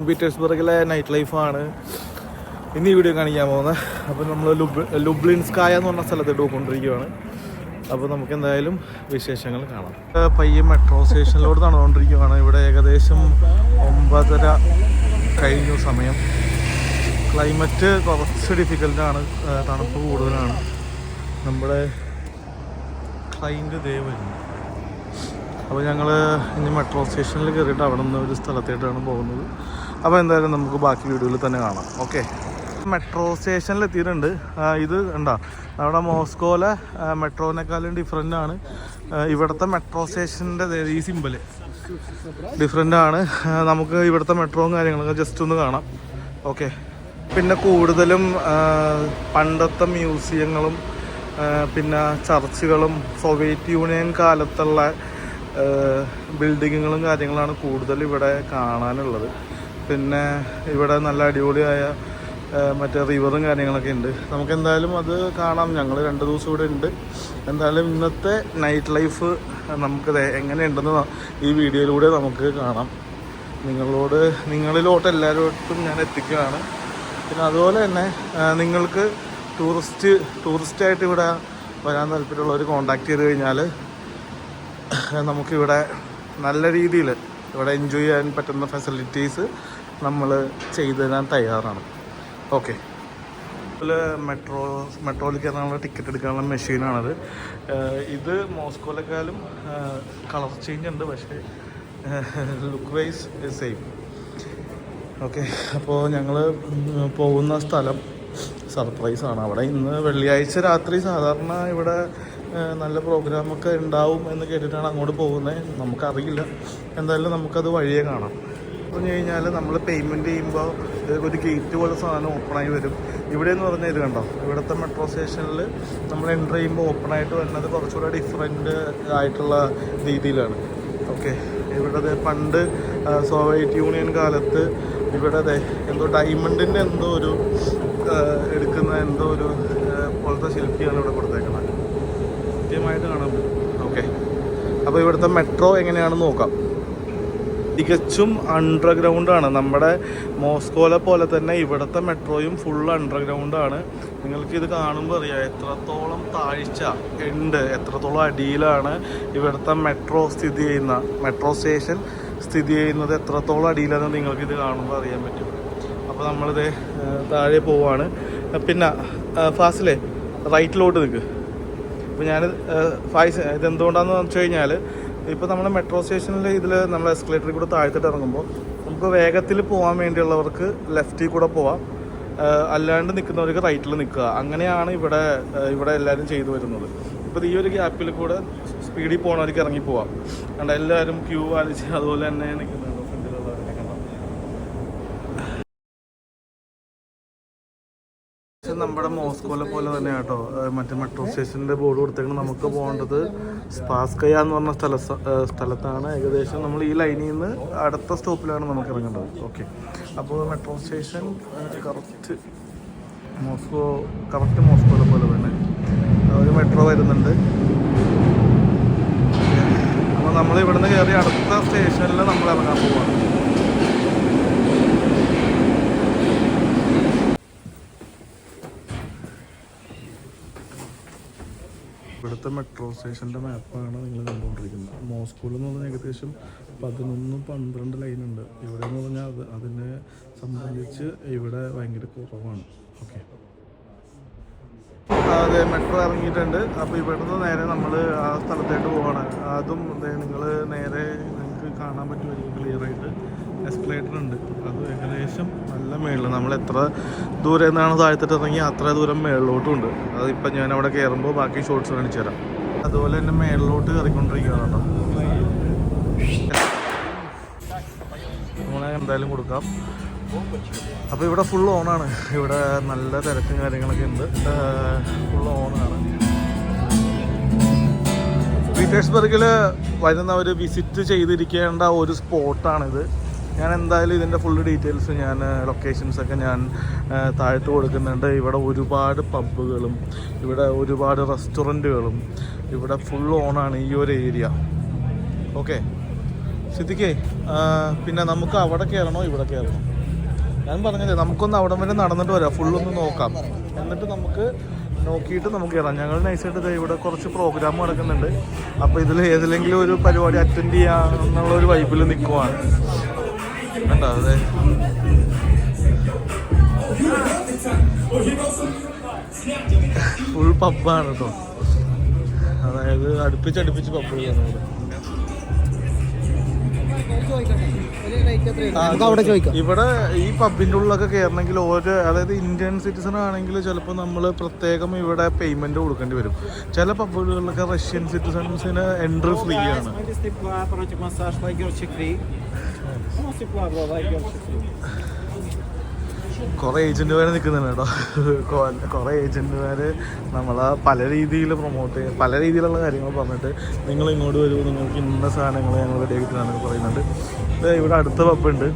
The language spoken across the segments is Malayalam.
സെൻറ്റ് പീറ്റേഴ്സ്ബർഗിലെ നൈറ്റ് ലൈഫാണ് ഇന്ന് ഈ വീഡിയോ കാണിക്കാൻ പോകുന്നത്. അപ്പോൾ നമ്മൾ ലുബ്ലിൻസ്കായ എന്ന് പറഞ്ഞ സ്ഥലത്തോട്ട് പോയിക്കൊണ്ടിരിക്കുകയാണ്. അപ്പോൾ നമുക്ക് എന്തായാലും വിശേഷങ്ങൾ കാണാം. പയ്യെ മെട്രോ സ്റ്റേഷനിലോട്ട് നടന്നുകൊണ്ടിരിക്കുകയാണ്. ഇവിടെ ഏകദേശം 9:30 കഴിഞ്ഞു സമയം. ക്ലൈമറ്റ് കുറച്ച് ഡിഫിക്കൽട്ടാണ്, തണുപ്പ് കൂടുതലാണ്. നമ്മുടെ ക്ലൈൻറ്റ് ദേ വരുന്നു. അപ്പോൾ ഞങ്ങൾ ഇനി മെട്രോ സ്റ്റേഷനിൽ കയറിയിട്ട് അവിടെ നിന്ന് ഒരു സ്ഥലത്തേട്ടാണ് പോകുന്നത്. അപ്പോൾ എന്തായാലും നമുക്ക് ബാക്കി വീഡിയോയിൽ തന്നെ കാണാം. ഓക്കെ, മെട്രോ സ്റ്റേഷനിൽ എത്തിയിട്ടുണ്ട്. ഇത് കണ്ടോ, നമ്മുടെ മോസ്കോയിലെ മെട്രോനേക്കാളും ഡിഫറെൻ്റ് ആണ്. ഇവിടുത്തെ മെട്രോ സ്റ്റേഷൻ്റെ ഈ സിമ്പല് ഡിഫറെൻ്റ് ആണ്. നമുക്ക് ഇവിടുത്തെ മെട്രോയും കാര്യങ്ങളൊക്കെ ജസ്റ്റ് ഒന്ന് കാണാം. ഓക്കെ, പിന്നെ കൂടുതലും പണ്ടത്തെ മ്യൂസിയങ്ങളും പിന്നെ ചർച്ചുകളും സോവിയറ്റ് യൂണിയൻ കാലത്തുള്ള ബിൽഡിങ്ങുകളും കാര്യങ്ങളാണ് കൂടുതൽ ഇവിടെ കാണാനുള്ളത്. പിന്നെ ഇവിടെ നല്ല അടിപൊളിയായ മറ്റേ റിവറും കാര്യങ്ങളൊക്കെ ഉണ്ട്. നമുക്ക് എന്തായാലും അത് കാണാം. ഞങ്ങൾ 2 ദിവസം ഇവിടെ ഉണ്ട്. എന്തായാലും ഇന്നത്തെ നൈറ്റ് ലൈഫ് നമുക്കത് എങ്ങനെയുണ്ടെന്ന് ഈ വീഡിയോയിലൂടെ നമുക്ക് കാണാം. നിങ്ങളിലോട്ട് എല്ലാവരോട്ടും ഞാൻ എത്തിക്കുകയാണ്. പിന്നെ അതുപോലെ തന്നെ നിങ്ങൾക്ക് ടൂറിസ്റ്റായിട്ട് ഇവിടെ വരാൻ താല്പര്യമുള്ളവർ കോൺടാക്ട് ചെയ്ത് കഴിഞ്ഞാൽ നമുക്കിവിടെ നല്ല രീതിയിൽ ഇവിടെ എൻജോയ് ചെയ്യാൻ പറ്റുന്ന ഫെസിലിറ്റീസ് നമ്മൾ ചെയ്തു തരാൻ തയ്യാറാണ്. ഓക്കെ, അതുപോലെ മെട്രോയിൽ കയറാനുള്ള ടിക്കറ്റ് എടുക്കാനുള്ള മെഷീനാണത്. ഇത് മോസ്കോയിലേക്കാളും കളർ ചേഞ്ച് ഉണ്ട്, പക്ഷേ ലുക്ക് വൈസ് സെയിം. ഓക്കെ, അപ്പോൾ ഞങ്ങൾ പോകുന്ന സ്ഥലം സർപ്രൈസാണ്. അവിടെ ഇന്ന് വെള്ളിയാഴ്ച രാത്രി സാധാരണ ഇവിടെ നല്ല പ്രോഗ്രാമൊക്കെ ഉണ്ടാവും എന്ന് കേട്ടിട്ടാണ് അങ്ങോട്ട് പോകുന്നത്. നമുക്കറിയില്ല, എന്തായാലും നമുക്കത് വഴിയേ കാണാം. പറഞ്ഞു കഴിഞ്ഞാൽ നമ്മൾ പേയ്മെൻറ്റ് ചെയ്യുമ്പോൾ ഒരു ഗേറ്റ് പോലെ സാധനം ഓപ്പണായി വരും. ഇവിടെ എന്ന് പറഞ്ഞാൽ ഇത് കണ്ടോ, ഇവിടുത്തെ മെട്രോ സ്റ്റേഷനിൽ നമ്മൾ എൻ്റർ ചെയ്യുമ്പോൾ ഓപ്പണായിട്ട് വരുന്നത് കുറച്ചുകൂടെ ഡിഫറെൻ്റ് ആയിട്ടുള്ള രീതിയിലാണ്. ഓക്കെ, ഇവിടെ പണ്ട് സോവിയറ്റ് യൂണിയൻ കാലത്ത് ഇവിടെ എന്തോ ഡയമണ്ടിൻ്റെ എന്തോ ഒരു എടുക്കുന്ന എന്തോ ഒരു പോലത്തെ ശില്പിയാണ് ഇവിടെ കൊടുത്തേക്കുന്നത്. കൃത്യമായിട്ട് കാണാൻ പറ്റും. ഓക്കെ, അപ്പോൾ ഇവിടുത്തെ മെട്രോ എങ്ങനെയാണെന്ന് നോക്കാം. തികച്ചും അണ്ടർഗ്രൗണ്ടാണ്. നമ്മുടെ മോസ്കോയിലെ പോലെ തന്നെ ഇവിടുത്തെ മെട്രോയും ഫുൾ അണ്ടർഗ്രൗണ്ടാണ്. നിങ്ങൾക്കിത് കാണുമ്പോൾ അറിയാം എത്രത്തോളം താഴ്ച ഉണ്ട്, എത്രത്തോളം അടിയിലാണ് ഇവിടുത്തെ മെട്രോ സ്റ്റേഷൻ സ്ഥിതി ചെയ്യുന്നത്, എത്രത്തോളം അടിയിലാണെന്ന് നിങ്ങൾക്കിത് കാണുമ്പോൾ അറിയാൻ പറ്റും. അപ്പോൾ നമ്മളിത് താഴെ പോവാണ്. പിന്നെ ഫാസിലെ റൈറ്റിലോട്ട് നിൽക്ക്. ഇപ്പോൾ ഞാൻ ഇതെന്തുകൊണ്ടാണെന്ന് വെച്ച് കഴിഞ്ഞാൽ, ഇപ്പോൾ നമ്മൾ മെട്രോ സ്റ്റേഷനിൽ ഇതിൽ നമ്മൾ എസ്കലേറ്ററിൽ കൂടെ താഴ്ത്തിട്ട് ഇറങ്ങുമ്പോൾ നമുക്ക് വേഗത്തിൽ പോകാൻ വേണ്ടിയുള്ളവർക്ക് ലെഫ്റ്റിൽ കൂടെ പോവാം, അല്ലാണ്ട് നിൽക്കുന്നവർക്ക് റൈറ്റിൽ നിൽക്കുക. അങ്ങനെയാണ് ഇവിടെ എല്ലാവരും ചെയ്തു വരുന്നത്. ഇപ്പോൾ ഈ ഒരു ഗ്യാപ്പിൽ കൂടെ സ്പീഡിൽ പോകുന്നവർക്ക് ഇറങ്ങി പോവാം. കണ്ട എല്ലാവരും ക്യൂ വലിച്ച് അതുപോലെ തന്നെ നിൽക്കുന്നുണ്ട്. നമ്മുടെ മോസ്കോയിലെ പോലെ തന്നെ കേട്ടോ മറ്റേ മെട്രോ സ്റ്റേഷൻ്റെ ബോർഡ് കൊടുത്തേക്കുന്നത്. നമുക്ക് പോകേണ്ടത് സ്പാസ്കയ എന്ന് പറഞ്ഞ സ്ഥലത്താണ്. ഏകദേശം നമ്മൾ ഈ ലൈനിൽ നിന്ന് അടുത്ത സ്റ്റോപ്പിലാണ് നമുക്ക് ഇറങ്ങേണ്ടത്. ഓക്കെ, അപ്പോൾ മെട്രോ സ്റ്റേഷൻ കറക്റ്റ് മോസ്കോയിലെ പോലെ തന്നെ ഒരു മെട്രോ വരുന്നുണ്ട്. അപ്പോൾ നമ്മൾ ഇവിടുന്ന് കയറി അടുത്ത സ്റ്റേഷനിൽ നമ്മൾ ഇറങ്ങാൻ പോവാണ്. ഇവിടുത്തെ മെട്രോ സ്റ്റേഷൻ്റെ മാപ്പാണ് നിങ്ങൾ കണ്ടുകൊണ്ടിരിക്കുന്നത്. മോസ്കോയിൽ എന്ന് പറഞ്ഞാൽ ഏകദേശം 11-12 ലൈനുണ്ട്. ഇവിടെ എന്ന് പറഞ്ഞാൽ അതിനെ സംബന്ധിച്ച് ഇവിടെ ഭയങ്കര കുറവാണ്. ഓക്കെ, അതെ, മെട്രോ ഇറങ്ങിയിട്ടുണ്ട്. അപ്പോൾ ഇവിടുന്ന് നേരെ നമ്മൾ ആ സ്ഥലത്തേട്ട് പോവാണ്. അതും നിങ്ങൾ നേരെ നിങ്ങൾക്ക് കാണാൻ പറ്റുമായിരിക്കും ക്ലിയറായിട്ട്. എസ്കലേറ്റർ ഉണ്ട്, അത് ഏകദേശം നല്ല മേളിൽ. നമ്മൾ എത്ര ദൂരെ നിന്നാണ് താഴ്ത്തിട്ട് ഇറങ്ങി അത്ര ദൂരം മേളിലോട്ടും ഉണ്ട്. അതിപ്പോൾ ഞാൻ അവിടെ കയറുമ്പോൾ ബാക്കി ഷോർട്സ് കാണിച്ചു തരാം. അതുപോലെ തന്നെ മേളിലോട്ട് കയറിക്കൊണ്ടിരിക്കുകയാണ് കേട്ടോ. നമ്മളെ എന്തായാലും കൊടുക്കാം. അപ്പോൾ ഇവിടെ ഫുൾ ഓണാണ്. ഇവിടെ നല്ല തിരക്കും കാര്യങ്ങളൊക്കെ ഉണ്ട്. ഫുൾ ഓണാണ്. പീറ്റേഴ്സ്ബർഗിൽ വരുന്നവർ വിസിറ്റ് ചെയ്തിരിക്കേണ്ട ഒരു സ്പോട്ടാണിത്. ഞാൻ എന്തായാലും ഇതിൻ്റെ ഫുൾ ഡീറ്റെയിൽസ് ലൊക്കേഷൻസൊക്കെ ഞാൻ താഴത്ത് കൊടുക്കുന്നുണ്ട്. ഇവിടെ ഒരുപാട് പബ്ബുകളും ഇവിടെ ഒരുപാട് റെസ്റ്റോറൻറ്റുകളും ഇവിടെ ഫുൾ ഓണാണ് ഈ ഒരു ഏരിയ. ഓക്കെ, സിദ്ദിഖേ, പിന്നെ നമുക്ക് അവിടെ കയറണോ ഇവിടെ കയറണോ? ഞാൻ പറഞ്ഞത് നമുക്കൊന്ന് അവിടം വരെ നടന്നിട്ട് വരാം, ഫുള്ളൊന്ന് നോക്കാം, എന്നിട്ട് നമുക്ക് നോക്കിയിട്ട് നമുക്ക് കയറാം. ഞങ്ങൾ നൈസായിട്ട് ഇവിടെ കുറച്ച് പ്രോഗ്രാം നടക്കുന്നുണ്ട്. അപ്പോൾ ഇതിൽ ഏതിലെങ്കിലും ഒരു പരിപാടി അറ്റൻഡ് ചെയ്യാന്നുള്ളൊരു വൈബിൽ നിൽക്കുവാണ്. കണ്ടോ അതെ, ഫുൾ പബ്ബാണ് കേട്ടോ. അതായത് അടുപ്പിച്ചടുപ്പിച്ച് പബ്ബ് ചെയ്യുന്നത്. ഇവിടെ ഈ പബ്ബിൻ്റെ ഉള്ളിലൊക്കെ കയറണമെങ്കിൽ ഓരോ, അതായത് ഇന്ത്യൻ സിറ്റിസൺ ആണെങ്കിൽ ചിലപ്പോൾ നമ്മൾ പ്രത്യേകം ഇവിടെ പേയ്മെൻറ്റ് കൊടുക്കേണ്ടി വരും. ചില പബ്ബുകളിലൊക്കെ റഷ്യൻ സിറ്റിസൺസിന് എൻട്രി ഫ്രീ ആണ്. കുറേ ഏജൻറ്റുമാർ നിൽക്കുന്നുണ്ട് കേട്ടോ. കുറേ ഏജൻറ്റുമാർ നമ്മളെ പല രീതിയിൽ പ്രൊമോട്ട് ചെയ്യുക, പല രീതിയിലുള്ള കാര്യങ്ങൾ പറഞ്ഞിട്ട് നിങ്ങൾ ഇങ്ങോട്ട് വരൂ, നിങ്ങൾക്ക് ഇന്ന സാധനങ്ങൾ ഞങ്ങൾ റെഡിയാക്കി തരാനൊക്കെ പറയുന്നുണ്ട്. ഇവിടെ അടുത്ത പബ്ബുണ്ട്.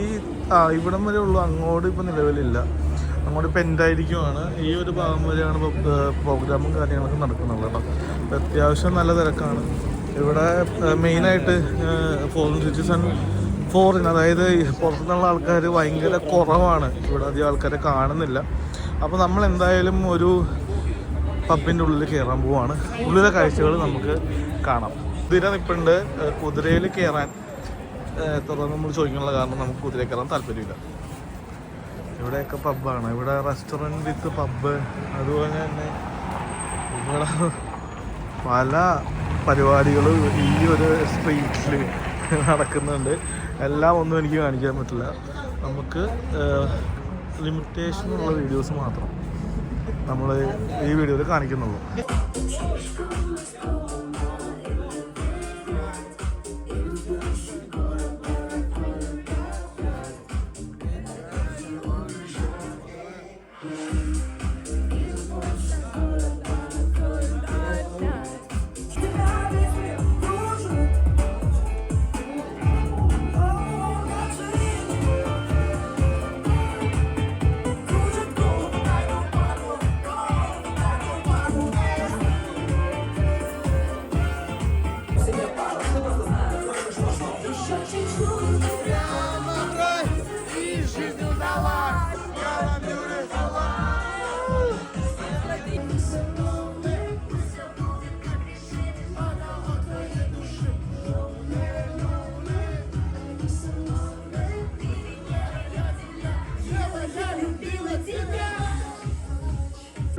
ഈ ഇവിടം വരെ ഉള്ളൂ, അങ്ങോട്ട് ഇപ്പം നിലവിലില്ല. അങ്ങോട്ട് ഇപ്പം എന്തായിരിക്കുമാണ് ഈ ഒരു ഭാഗം വരെയാണ് പ്രോഗ്രാമും കാര്യങ്ങളൊക്കെ നടക്കുന്നുള്ളത് കേട്ടോ. അത്യാവശ്യം നല്ല തിരക്കാണ് ഇവിടെ. മെയിനായിട്ട് ഫോറിൻ, അതായത് പുറത്തുനിന്നുള്ള ആൾക്കാർ ഭയങ്കര കുറവാണ് ഇവിടെ, അധികം ആൾക്കാരെ കാണുന്നില്ല. അപ്പോൾ നമ്മൾ എന്തായാലും ഒരു പബ്ബിൻ്റെ ഉള്ളിൽ കയറാൻ പോവാണ്. ഉള്ളിലെ കാഴ്ചകൾ നമുക്ക് കാണാം. കുതിര നിൽപ്പുണ്ട്. കുതിരയിൽ കയറാൻ തുറന്ന് നമ്മൾ ചോദിക്കാനുള്ള കാരണം നമുക്ക് കുതിരയിൽ കയറാൻ താല്പര്യമില്ല. ഇവിടെയൊക്കെ പബ്ബാണ്. ഇവിടെ റെസ്റ്റോറൻറ്റ് വിത്ത് പബ്ബ്, അതുപോലെ തന്നെ ഇവിടെ പല പരിപാടികളും ഈ ഒരു സ്ട്രീറ്റിൽ നടക്കുന്നുണ്ട്. എല്ലാം ഒന്നും എനിക്ക് കാണിക്കാൻ പറ്റില്ല. നമുക്ക് ലിമിറ്റേഷനുള്ള വീഡിയോസ് മാത്രം നമ്മൾ ഈ വീഡിയോയിൽ കാണിക്കുന്നുള്ളൂ.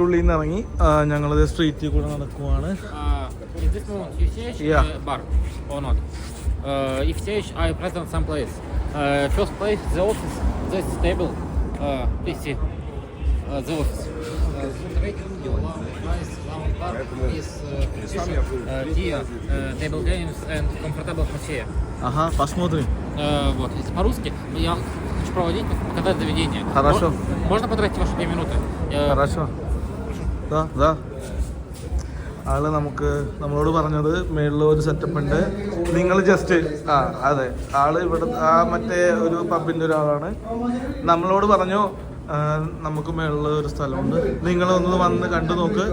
ഉള്ളിൽ നിന്ന് ഇറങ്ങി ഞങ്ങളത് സ്ട്രീറ്റിൽ കൂടെ നടക്കുവാണ്. First place, the office, this table, please see, the office. Here, table games and comfortable atmosphere. Ага, посмотрим. Вот, если по-русски, я хочу проводить, показать заведение. Хорошо. Можно потратить ваши 2 минуты? Хорошо. Да. ആള് നമ്മളോട് പറഞ്ഞത് മേളിൽ ഒരു സെറ്റപ്പ് ഉണ്ട്, നിങ്ങൾ ജസ്റ്റ് അതെ, ആള് ഇവിടെ മറ്റേ ഒരു പബ്ബിൻ്റെ ഒരാളാണ്. നമ്മളോട് പറഞ്ഞു നമുക്ക് മേളിൽ ഒരു സ്ഥലമുണ്ട്, നിങ്ങളൊന്ന് വന്ന് കണ്ടു നോക്ക്,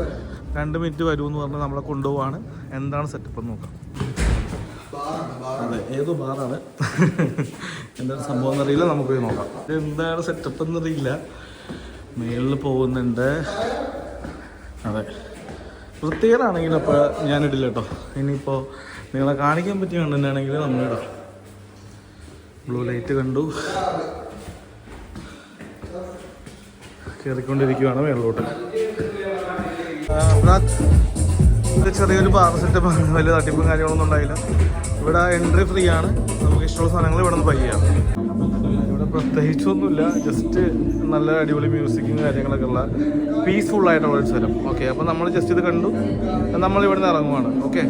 2 മിനിറ്റ് വരുമെന്ന് പറഞ്ഞ് നമ്മളെ കൊണ്ടുപോവാണ്. എന്താണ് സെറ്റപ്പ് എന്ന് നോക്കാം. അതെ, ഏതോ ബാറാണ്. എന്താണ് സംഭവം എന്നറിയില്ല, നമുക്ക് പോയി നോക്കാം. എന്താണ് സെറ്റപ്പ് എന്നറിയില്ല. മേളിൽ പോകുന്നുണ്ട്. അതെ, വൃത്തികേടാണെങ്കിലും അപ്പോൾ ഞാനിടില്ല കേട്ടോ. ഇനിയിപ്പോൾ നിങ്ങളെ കാണിക്കാൻ പറ്റിയ കണ്ടൻ്റാണെങ്കിൽ നമ്മളിടാം. ബ്ലൂ ലൈറ്റ് കണ്ടു, കയറിക്കൊണ്ടിരിക്കുകയാണ് മേളിലോട്ട്. ഇത് ചെറിയൊരു ബാർ സെറ്റപ്പ്, വലിയ തട്ടിപ്പും കാര്യങ്ങളൊന്നും ഉണ്ടായില്ല. ഇവിടെ എൻട്രി ഫ്രീ ആണ്, നമുക്ക് ഇഷ്ടമുള്ള സാധനങ്ങൾ ഇവിടെ നിന്ന് ബൈ ചെയ്യാം. ഇവിടെ പ്രത്യേകിച്ചൊന്നുമില്ല, ജസ്റ്റ് നല്ല അടിപൊളി മ്യൂസിക്കും കാര്യങ്ങളൊക്കെ ഉള്ള പീസ്ഫുൾ ആയിട്ടുള്ള ഒരു സ്ഥലം. ഓക്കെ, അപ്പോൾ നമ്മൾ ജസ്റ്റ് ഇത് കണ്ടു, നമ്മൾ ഇവിടെ നിന്ന് ഇറങ്ങുവാണ്. ഓക്കെ,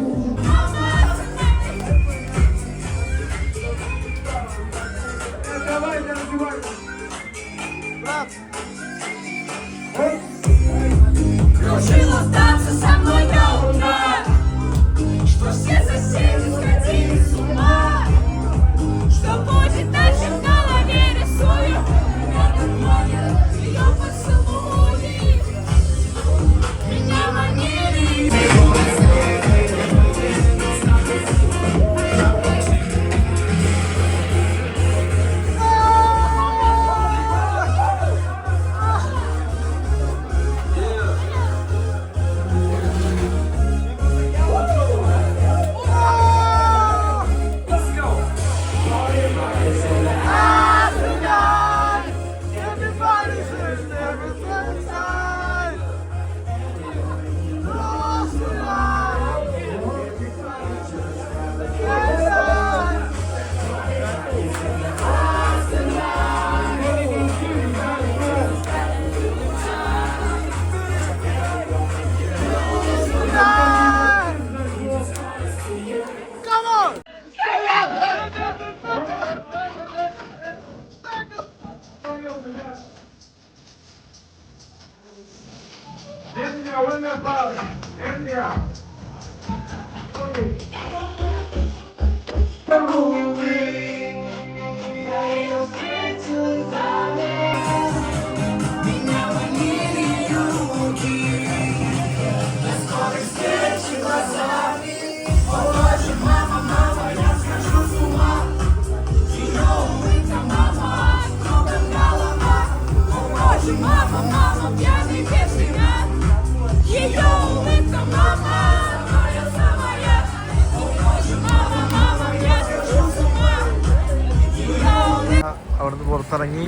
അവിടുന്ന് പുറത്തിറങ്ങി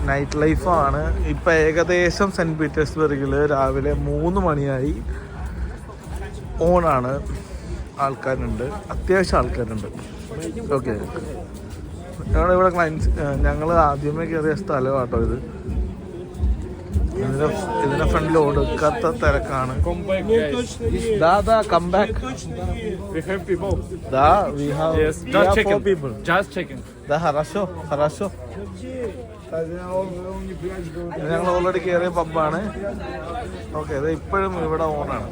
നൈറ്റ് ലൈഫാണ് ഇപ്പം. ഏകദേശം സെൻറ്റ് പീറ്റേഴ്സ്ബർഗിൽ രാവിലെ 3 മണിയായി. ഓണാണ്. ആൾക്കാരുണ്ട്, അത്യാവശ്യം ആൾക്കാരുണ്ട്. ഓക്കെ, ഞങ്ങളിവിടെ ഞങ്ങൾ ആദ്യമേ കയറിയ സ്ഥലമാണ് കേട്ടോ ഇത്. ഇതിന്റെ ഫ്രണ്ടിൽ ഒടുക്കാത്ത തിരക്കാണ്. ദാ come back. We have people. ദാ we have Yes, we just have checking. 4 people. Just checking. ദാ ഹറാശോ. ഞങ്ങൾ ഓൾറെഡി കയറിയ പബ്ബാണ്. ഓക്കെ, ഇത് ഇപ്പോഴും ഇവിടെ ഓണാണ്.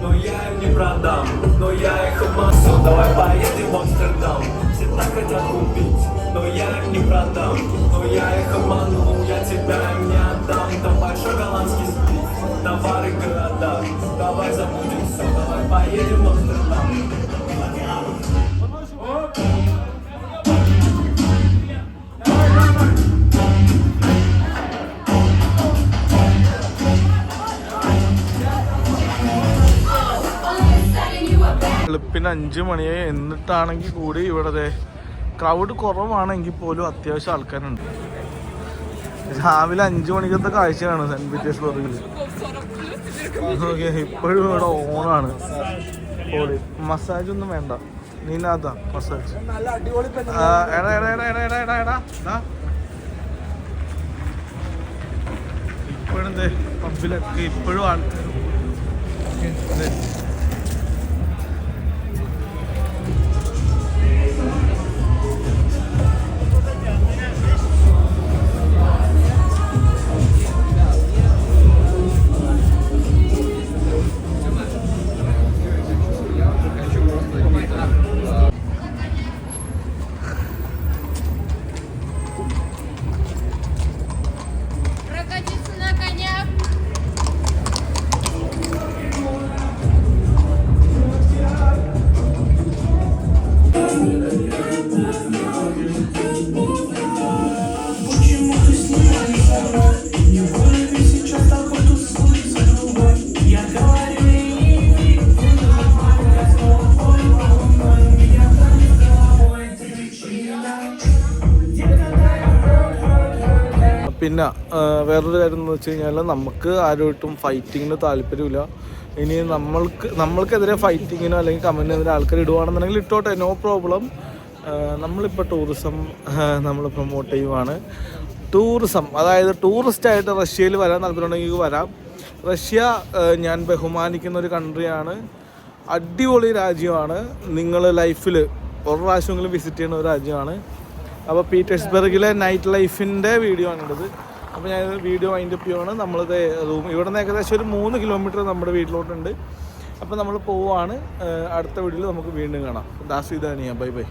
Но я им не продам, но я их обману. Давай поедем в Амстердам. Все так хотят купить, но я им не продам, но я их обману. Я тебя им не отдам. Давай шоколадский спит, товары города. Давай забудем все, давай поедем в Амстердам. വെളുപ്പിന് 5 മണിയായി. എന്നിട്ടാണെങ്കിൽ കൂടി ഇവിടെ ക്രൗഡ് കുറവാണെങ്കിൽ പോലും അത്യാവശ്യം ആൾക്കാരുണ്ട്. രാവിലെ 5 മണിക്കത്തെ കാഴ്ചയാണ് സെൻറ്റ് പീറ്റേഴ്സ്ബർഗിൽ. ഓക്കെ, ഇപ്പോഴും ഇവിടെ ഓണാണ്. പോളി മസാജ് ഒന്നും വേണ്ട, നീനാഥാ മസാജ്. ഇപ്പോഴും പബ്ബിലൊക്കെ ഇപ്പോഴും ആൾക്കാർ. പിന്നെ വേറൊരു കാര്യം എന്ന് വെച്ച് കഴിഞ്ഞാൽ നമുക്ക് ആരുമായിട്ടും ഫൈറ്റിങ്ങിന് താല്പര്യമില്ല. ഇനി നമ്മൾക്കെതിരെ ഫൈറ്റിങ്ങിനോ അല്ലെങ്കിൽ കമൻറ്റിനെതിരെ ആൾക്കാർ ഇടുവാണെന്നുണ്ടെങ്കിൽ ഇട്ടോട്ടെ, നോ പ്രോബ്ലം. നമ്മളിപ്പോൾ ടൂറിസം നമ്മൾ പ്രൊമോട്ട് ചെയ്യുവാണ്. ടൂറിസം, അതായത് ടൂറിസ്റ്റായിട്ട് റഷ്യയിൽ വരാൻ താല്പര്യമുണ്ടെങ്കിൽ വരാം. റഷ്യ ഞാൻ ബഹുമാനിക്കുന്ന ഒരു കൺട്രിയാണ്, അടിപൊളി രാജ്യമാണ്. നിങ്ങൾ ലൈഫിൽ ഒരു പ്രാവശ്യമെങ്കിലും വിസിറ്റ് ചെയ്യുന്ന ഒരു രാജ്യമാണ്. അപ്പോൾ പീറ്റേഴ്സ്ബർഗിലെ നൈറ്റ് ലൈഫിൻ്റെ വീഡിയോ ആണിത്. അപ്പോൾ ഞാൻ വീഡിയോ വൈൻഡ് അപ്പ് ചെയ്യുവാണ്. നമ്മളിത് റൂം ഇവിടെ നിന്ന് ഏകദേശം ഒരു 3 കിലോമീറ്റർ നമ്മുടെ വീട്ടിലോട്ടുണ്ട്. അപ്പോൾ നമ്മൾ പോവുകയാണ്. അടുത്ത വീഡിയോയിൽ നമുക്ക് വീണ്ടും കാണാം. ദാസ് ഇതാണ്. Bye bye.